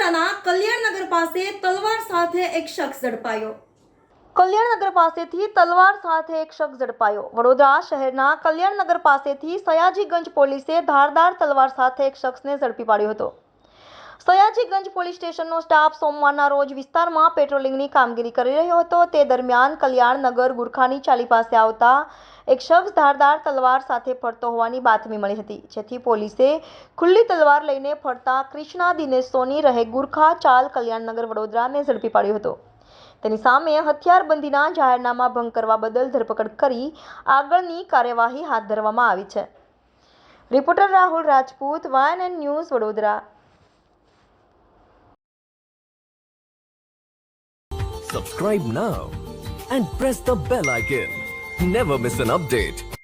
વડોદરાના કલ્યાણનગર પાસે તલવાર સાથે એક શખ્સ ઝડપાયો. કલ્યાણનગર પાસેથી તલવાર સાથે એક શખ્સ ઝડપાયો. વડોદરા શહેરના કલ્યાણનગર પાસેથી સયાજીગંજ પોલીસે ધારદાર તલવાર સાથે એક શખ્સને ઝડપી પાડ્યો હતો. સયાજીગંજ પોલીસ સ્ટેશનનો સ્ટાફ સોમવારના રોજ વિસ્તારમાં પેટ્રોલિંગની કામગીરી કરી રહ્યો હતો. તે દરમિયાન કલ્યાણનગર ગુરખાની ચાલી પાસે આવતા એક શખ્સ ધારદાર તલવાર સાથે ફરતો હોવાની બાતમી મળી હતી, જેથી પોલીસે ખુલ્લી તલવાર લઈને ફરતા ક્રિષ્ના દિનેશ સોની રહે ગુરખા ચાલ કલ્યાણનગર વડોદરાને ઝડપી પાડ્યો હતો. તેની સામે હથિયારબંધીના જાહેરનામા ભંગ કરવા બદલ ધરપકડ કરી આગળની કાર્યવાહી હાથ ધરવામાં આવી છે. Reporter Rahul Rajput, YNN news, Vadodara. Subscribe now and press the bell icon. Never miss an update.